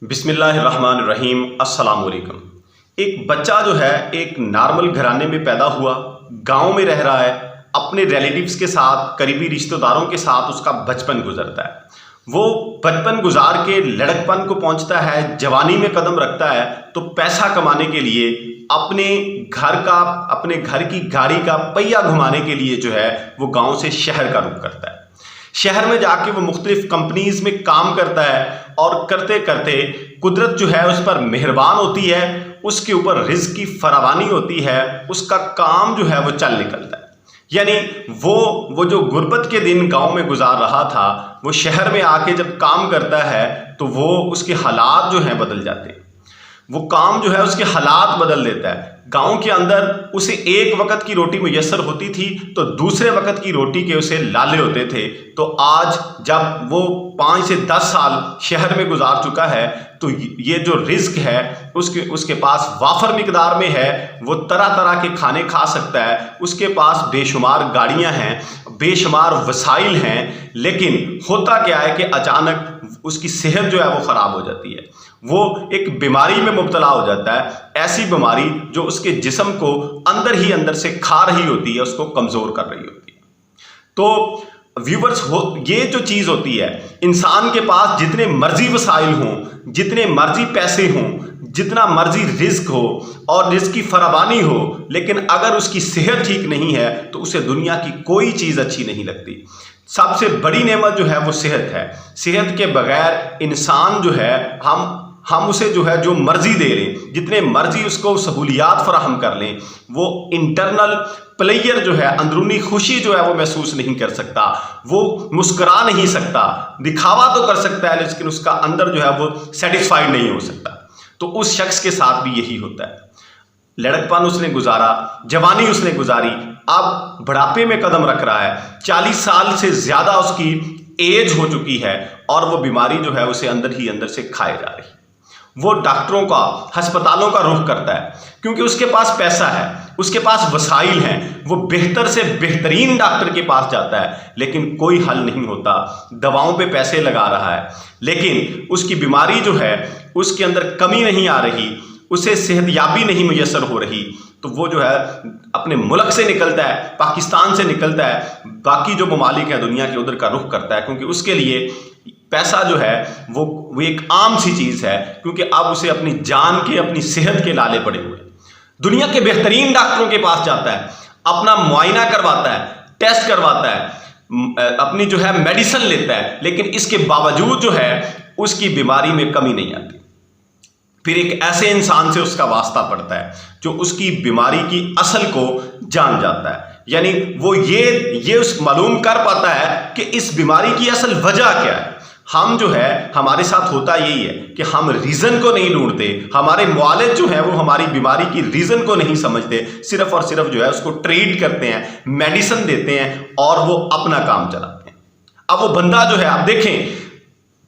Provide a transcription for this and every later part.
बिस्मिल्लाहिर्रहमानिर्रहीम अस्सलाम वालेकुम। एक बच्चा जो है एक नॉर्मल घराने में पैदा हुआ, गांव में रह रहा है, अपने रिलेटिव्स के साथ, करीबी रिश्तेदारों के साथ उसका बचपन गुजरता है। वो बचपन गुजार के लड़कपन को पहुंचता है, जवानी में कदम रखता है, तो पैसा कमाने के लिए अपने घर की गाड़ी का पहिया घुमाने के लिए जो है वो गांव से शहर का रुख करता है। शहर में जाके वो मुख्तलिफ कंपनीज में काम करता है और करते करते कुदरत जो है उस पर मेहरबान होती है, उसके ऊपर रिज्क की फरावानी होती है, उसका काम जो है वो चल निकलता है। यानी वो जो गुर्बत के दिन गांव में गुजार रहा था, वो शहर में आके जब काम करता है तो वो उसके हालात जो हैं बदल जाते हैं। वो काम जो है उसके हालात बदल देता है। गांव के अंदर उसे एक वक्त की रोटी मुयस्सर होती थी तो दूसरे वक्त की रोटी के उसे लाले होते थे। तो आज जब वो 5 से 10 साल शहर में गुजार चुका है तो ये जो रिज्क है उसके पास वाफर मिकदार में है। वो तरह तरह के खाने खा सकता है, उसके पास बेशुमार गाड़ियां हैं, बेशुमार वसाइल हैं। लेकिन होता क्या है कि अचानक उसकी सेहत जो है वो ख़राब हो जाती है। वो एक बीमारी में मुब्तला हो जाता है, ऐसी बीमारी जो उसके जिस्म को अंदर ही अंदर से खा रही होती है, उसको कमज़ोर कर रही होती है। तो व्यूवर्स ये जो चीज़ होती है, इंसान के पास जितने मर्जी वसाइल हों, जितने मर्जी पैसे हों, जितना मर्जी रिस्क हो और रिस्क की फरावानी हो, लेकिन अगर उसकी सेहत ठीक नहीं है तो उसे दुनिया की कोई चीज़ अच्छी नहीं लगती। सबसे बड़ी नेमत जो है वो सेहत है। सेहत के बगैर इंसान जो है हम उसे जो है जो मर्जी दे लें, जितने मर्जी उसको सहूलियात फराहम कर लें, वो इंटरनल प्लेयर जो है, अंदरूनी खुशी जो है वो महसूस नहीं कर सकता। वो मुस्कुरा नहीं सकता, दिखावा तो कर सकता है लेकिन उसका अंदर जो है वो सेटिस्फाइड नहीं हो सकता। तो उस शख्स के साथ भी यही होता है। लड़कपन उसने गुजारा, जवानी उसने गुजारी, अब बुढ़ापे में कदम रख रहा है, 40 साल से ज़्यादा उसकी एज हो चुकी है और वो बीमारी जो है उसे अंदर ही अंदर से खाए जा रही है। वो डॉक्टरों का, अस्पतालों का रुख करता है क्योंकि उसके पास पैसा है, उसके पास वसाइल हैं। वो बेहतर से बेहतरीन डॉक्टर के पास जाता है लेकिन कोई हल नहीं होता। दवाओं पे पैसे लगा रहा है लेकिन उसकी बीमारी जो है उसके अंदर कमी नहीं आ रही, उसे सेहतयाबी नहीं मुयस्सर हो रही। तो वो जो है अपने मुल्क से निकलता है, पाकिस्तान से निकलता है, बाकी जो ममालिक हैं दुनिया के उधर का रुख करता है क्योंकि उसके लिए पैसा जो है वो एक आम सी चीज़ है। क्योंकि अब उसे अपनी जान के, अपनी सेहत के लाले पड़े हुए। दुनिया के बेहतरीन डॉक्टरों के पास जाता है, अपना मुआयना करवाता है, टेस्ट करवाता है, अपनी जो है मेडिसिन लेता है, लेकिन इसके बावजूद जो है उसकी बीमारी में कमी नहीं आती। फिर एक ऐसे इंसान से उसका वास्ता पड़ता है जो उसकी बीमारी की असल को जान जाता है। यानी वो ये उस मालूम कर पाता है कि इस बीमारी की असल वजह क्या है। हम जो है हमारे साथ होता यही है कि हम रीज़न को नहीं ढूंढते। हमारे मुआलिज जो है वो हमारी बीमारी की रीज़न को नहीं समझते, सिर्फ और सिर्फ जो है उसको ट्रीट करते हैं, मेडिसिन देते हैं और वो अपना काम चलाते हैं। अब वो बंदा जो है, आप देखें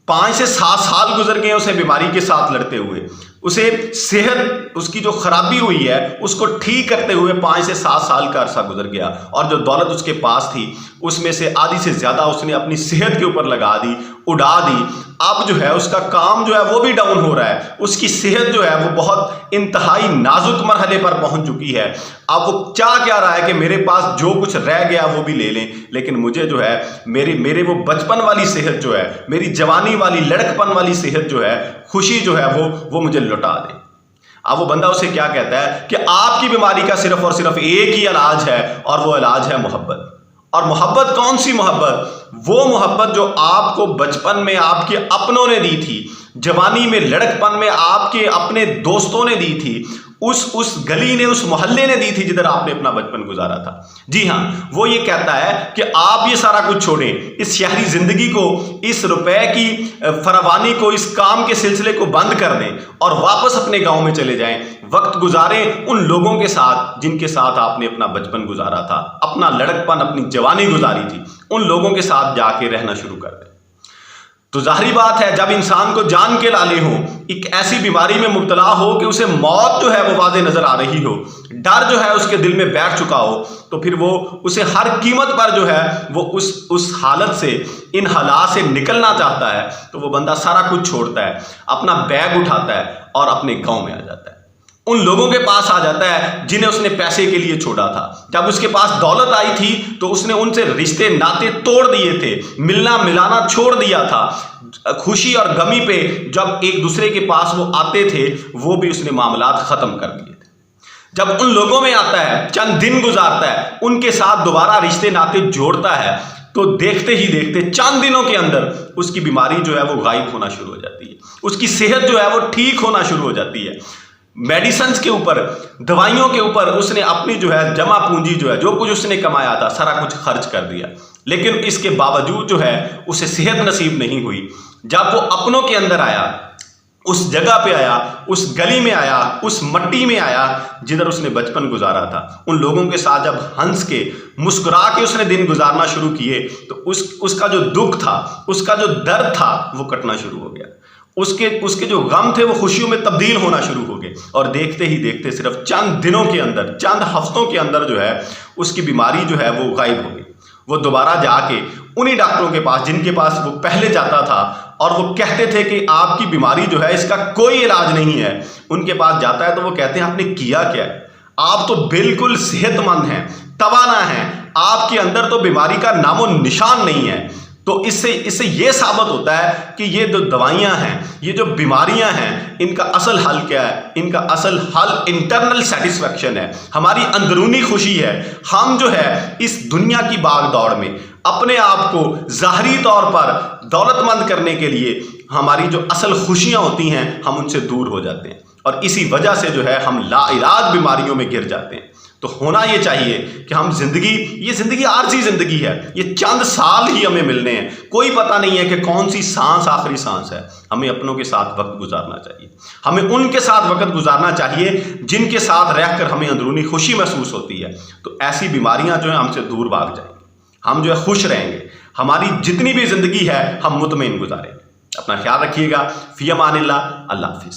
5 से 7 साल गुजर गए उसे बीमारी के साथ लड़ते हुए। उसे सेहत उसकी जो खराबी हुई है उसको ठीक करते हुए 5 से 7 साल का अरसा गुजर गया और जो दौलत उसके पास थी उसमें से आधी से ज़्यादा उसने अपनी सेहत के ऊपर लगा दी, उड़ा दी। अब जो है उसका काम जो है वो भी डाउन हो रहा है, उसकी सेहत जो है वो बहुत इंतहाई नाजुक मरहले पर पहुंच चुकी है। अब वो चाह क्या रहा है कि मेरे पास जो कुछ रह गया वो भी ले लें, लेकिन मुझे जो है मेरे वो बचपन वाली सेहत जो है, मेरी जवानी वाली, लड़कपन वाली सेहत जो है, खुशी जो है वो मुझे लौटा दे। अब वो बंदा उसे क्या कहता है कि आपकी बीमारी का सिर्फ और सिर्फ एक ही इलाज है और वो इलाज है मोहब्बत। और मोहब्बत कौन सी मोहब्बत? वो मोहब्बत जो आपको बचपन में आपके अपनों ने दी थी, जवानी में, लड़कपन में आपके अपने दोस्तों ने दी थी, उस गली ने, उस मोहल्ले ने दी थी जिधर आपने अपना बचपन गुजारा था। जी हाँ, वो ये कहता है कि आप ये सारा कुछ छोड़ें, इस शहरी जिंदगी को, इस रुपए की फरावानी को, इस काम के सिलसिले को बंद कर दें और वापस अपने गांव में चले जाएं। वक्त गुजारें उन लोगों के साथ जिनके साथ आपने अपना बचपन गुजारा था, अपना लड़कपन, अपनी जवानी गुजारी थी। उन लोगों के साथ जाके रहना शुरू कर दें। तो जाहिर बात है जब इंसान को जान के लाले हो, एक ऐसी बीमारी में मुब्तला हो कि उसे मौत जो है वो वाज़े नजर आ रही हो, डर जो है उसके दिल में बैठ चुका हो, तो फिर वो उसे हर कीमत पर जो है वो उस हालत से, इन हालात से निकलना चाहता है, तो वो बंदा सारा कुछ छोड़ता है, अपना बैग उठाता है और अपने गांव में आ जाता है, उन लोगों के पास आ जाता है जिन्हें उसने पैसे के लिए छोड़ा था। जब उसके पास दौलत आई थी तो उसने उनसे रिश्ते नाते तोड़ दिए थे, मिलना मिलाना छोड़ दिया था। खुशी और गमी पे जब एक दूसरे के पास वो आते थे, वो भी उसने मामलात खत्म कर दिए थे। जब उन लोगों में आता है, चंद दिन गुजारता है, उनके साथ दोबारा रिश्ते नाते जोड़ता है, तो देखते ही देखते चंद दिनों के अंदर उसकी बीमारी जो है वो गायब होना शुरू हो जाती है, उसकी सेहत जो है वो ठीक होना शुरू हो जाती है। मेडिसिन के ऊपर, दवाइयों के ऊपर उसने अपनी जो है जमा पूंजी जो है, जो कुछ उसने कमाया था, सारा कुछ खर्च कर दिया, लेकिन इसके बावजूद जो है उसे सेहत नसीब नहीं हुई। जब वो अपनों के अंदर आया, उस जगह पे आया, उस गली में आया, उस मट्टी में आया जिधर उसने बचपन गुजारा था, उन लोगों के साथ जब हंस के मुस्कुरा के उसने दिन गुजारना शुरू किए, तो उसका जो दुख था, उसका जो दर्द था, वो कटना शुरू हो गया। उसके जो गम थे वो खुशियों में तब्दील होना शुरू हो गए, और देखते ही देखते सिर्फ चंद दिनों के अंदर, चंद हफ्तों के अंदर जो है उसकी बीमारी जो है वो गायब हो गई। वो दोबारा जाके उन्हीं डॉक्टरों के पास जिनके पास वो पहले जाता था और वो कहते थे कि आपकी बीमारी जो है इसका कोई इलाज नहीं है, उनके पास जाता है तो वो कहते हैं आपने किया क्या है, आप तो बिल्कुल सेहतमंद हैं, तवाना हैं, आपके अंदर तो बीमारी का नामो निशान नहीं है। तो इससे ये साबित होता है कि ये जो दवाइयां हैं, ये जो बीमारियां हैं, इनका असल हल क्या है? इनका असल हल इंटरनल सेटिस्फैक्शन है, हमारी अंदरूनी खुशी है। हम जो है इस दुनिया की भाग दौड़ में अपने आप को ज़ाहरी तौर पर दौलतमंद करने के लिए हमारी जो असल खुशियां होती हैं, हम उनसे दूर हो जाते हैं, और इसी वजह से जो है हम लाइलाज बीमारियों में गिर जाते हैं। तो होना ये चाहिए कि हम ये जिंदगी आरजी जिंदगी है, ये चंद साल ही हमें मिलने हैं, कोई पता नहीं है कि कौन सी सांस आखिरी सांस है। हमें अपनों के साथ वक्त गुजारना चाहिए, हमें उनके साथ वक्त गुजारना चाहिए जिनके साथ रहकर हमें अंदरूनी खुशी महसूस होती है। तो ऐसी बीमारियां जो है हमसे दूर भाग जाएंगी, हम जो है खुश रहेंगे, हमारी जितनी भी जिंदगी है हम मुतमईन गुजारेंगे। अपना ख्याल रखिएगा। फी अमानिल्लाह, अल्लाह हाफिज़।